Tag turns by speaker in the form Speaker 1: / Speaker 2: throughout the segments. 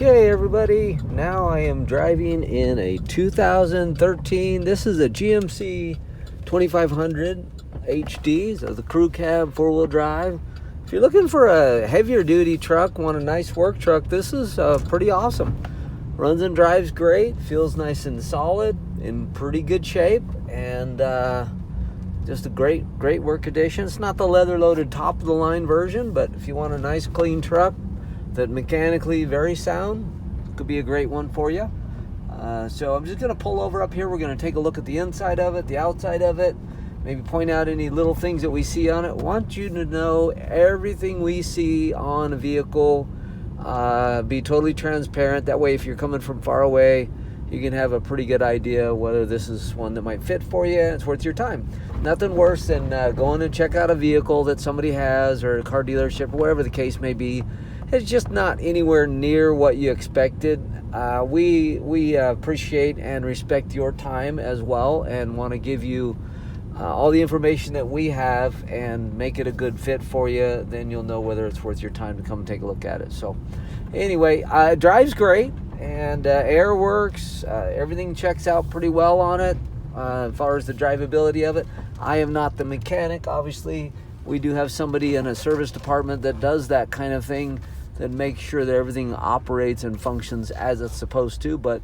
Speaker 1: Okay, everybody, now I am driving in a 2013, this is a GMC 2500 HD, so the crew cab, four-wheel drive. If you're looking for a heavier duty truck, want a nice work truck, this is pretty awesome. Runs and drives great, feels nice and solid, in pretty good shape, and just a great work condition. It's not the leather-loaded top-of-the-line version, but if you want a nice, clean truck that mechanically very sound, could be a great one for you. So I'm just going to pull over up here. We're going to take a look at the inside of it, the outside of it, maybe point out any little things that we see on it. Want you to know everything we see on a vehicle, be totally transparent. That way, if you're coming from far away, you can have a pretty good idea whether this is one that might fit for you and it's worth your time. Nothing worse than going and check out a vehicle that somebody has, or a car dealership, or whatever the case may be. It's just not anywhere near what you expected. We appreciate and respect your time as well, and want to give you all the information that we have and make it a good fit for you. Then you'll know whether it's worth your time to come and take a look at it. So anyway, it drives great, and air works. Everything checks out pretty well on it as far as the drivability of it. I am not the mechanic, obviously. We do have somebody in a service department that does that kind of thing, that makes sure that everything operates and functions as it's supposed to. But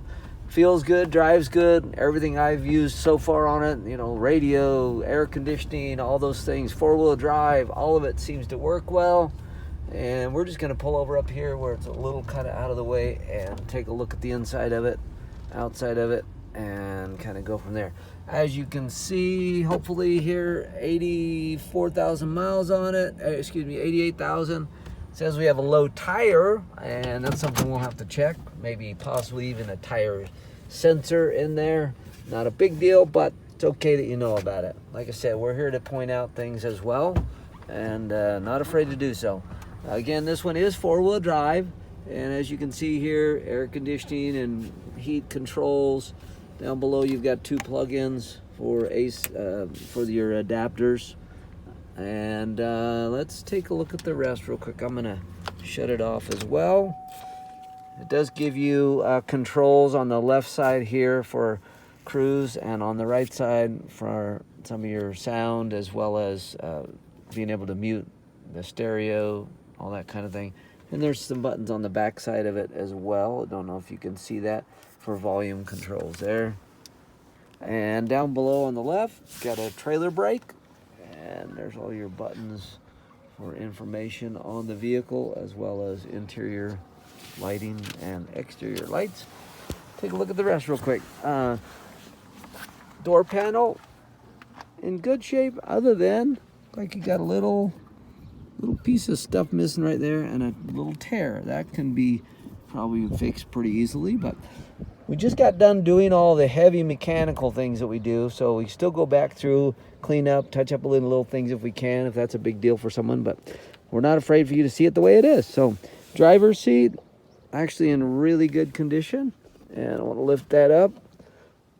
Speaker 1: feels good, drives good. Everything I've used so far on it, radio, air conditioning, all those things, four-wheel drive, all of it seems to work well. And we're just going to pull over up here where it's a little kind of out of the way and take a look at the inside of it, outside of it, and kind of go from there. As you can see, hopefully here, 84,000 miles on it. 88,000. Says we have a low tire, and that's something we'll have to check. Maybe possibly even a tire sensor in there. Not a big deal, but it's okay that you know about it. Like I said, we're here to point out things as well, and not afraid to do so. Again, this one is four-wheel drive, and as you can see here, air conditioning and heat controls. Down below, you've got two plug-ins for your adapters. And let's take a look at the rest real quick. I'm gonna shut it off as well. It does give you controls on the left side here for cruise, and on the right side for some of your sound, as well as being able to mute the stereo, all that kind of thing. And there's some buttons on the back side of it as well. I don't know if you can see that, for volume controls there. And down below on the left, got a trailer brake. And there's all your buttons for information on the vehicle, as well as interior lighting and exterior lights. Take a look at the rest real quick. Door panel in good shape, other than like you got a little piece of stuff missing right there and a little tear. That can be probably fixed pretty easily, but we just got done doing all the heavy mechanical things that we do, so we still go back through, clean up, touch up a little things if we can, if that's a big deal for someone, but we're not afraid for you to see it the way it is. So driver's seat, actually in really good condition, and I want to lift that up.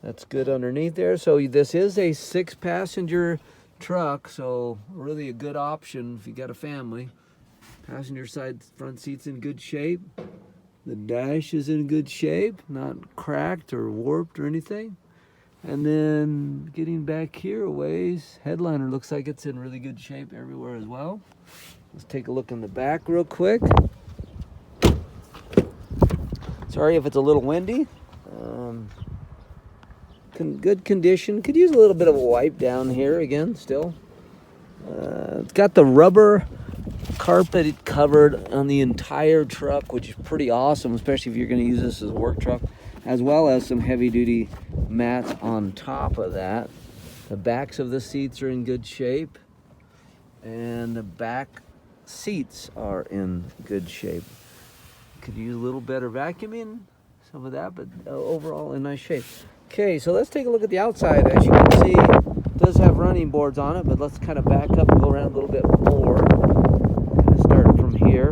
Speaker 1: That's good underneath there. So this is a 6-passenger truck, so really a good option if you got a family. Passenger side front seat's in good shape. The dash is in good shape, not cracked or warped or anything. And then getting back here a ways, headliner looks like it's in really good shape everywhere as well. Let's take a look in the back real quick. Sorry if it's a little windy. Good condition. Could use a little bit of a wipe down here again still. It's got the rubber carpet covered on the entire truck, which is pretty awesome, especially if you're going to use this as a work truck, as well as some heavy duty mats on top of that. The backs of the seats are in good shape, and the back seats are in good shape. Could use a little better vacuuming, some of that, but overall in nice shape. Okay, so let's take a look at the outside. As you can see, it does have running boards on it, but let's kind of back up and go around a little bit more. Start from here,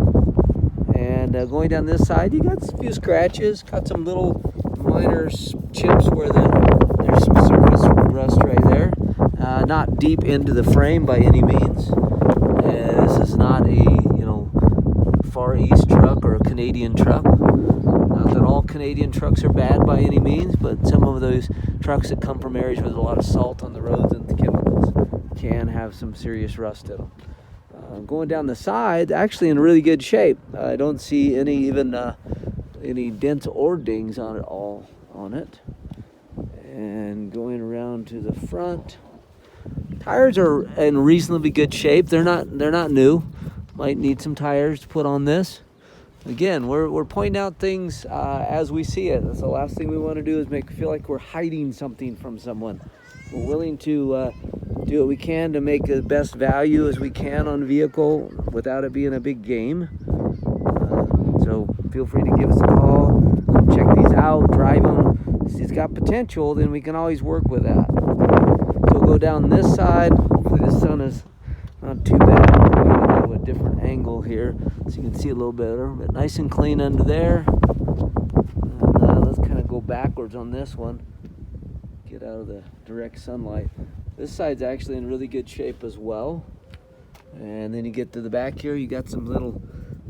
Speaker 1: and going down this side, you got a few scratches, got some little minor chips where there's some surface rust right there. Not deep into the frame by any means. This is not a Far East truck or a Canadian truck. Not that all Canadian trucks are bad by any means, but some of those trucks that come from areas with a lot of salt on the roads and the chemicals can have some serious rust in them. Going down the side, actually in really good shape. I don't see any dents or dings on it all on it. And going around to the front, tires are in reasonably good shape. They're not new. Might need some tires to put on this. Again, we're pointing out things as we see it. That's the last thing we want to do is feel like we're hiding something from someone. We're willing to do what we can to make the best value as we can on a vehicle without it being a big game. So feel free to give us a call, check these out, drive them. If it's got potential, then we can always work with that. So we'll go down this side. Hopefully the sun is not too bad. We're going to go to a different angle here so you can see a little better. But nice and clean under there. And let's kind of go backwards on this one. Get out of the direct sunlight. This side's actually in really good shape as well. And then you get to the back here, you got some little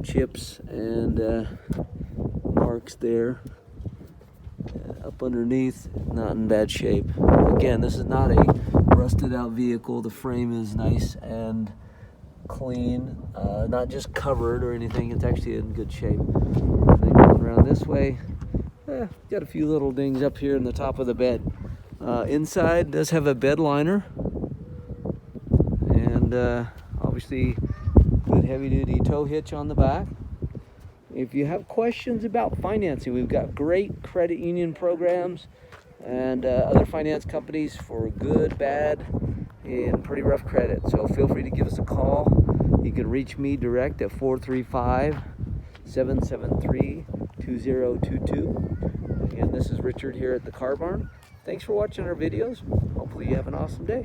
Speaker 1: chips and marks there. Up underneath, not in bad shape. Again, this is not a rusted out vehicle. The frame is nice and clean, not just covered or anything. It's actually in good shape. And then going around this way, got a few little dings up here in the top of the bed. Inside does have a bed liner, and obviously good heavy duty tow hitch on the back. If you have questions about financing, we've got great credit union programs and other finance companies for good, bad, and pretty rough credit. So feel free to give us a call. You can reach me direct at 435-773-2022. Again, this is Richard here at the Car Barn. Thanks for watching our videos. Hopefully you have an awesome day.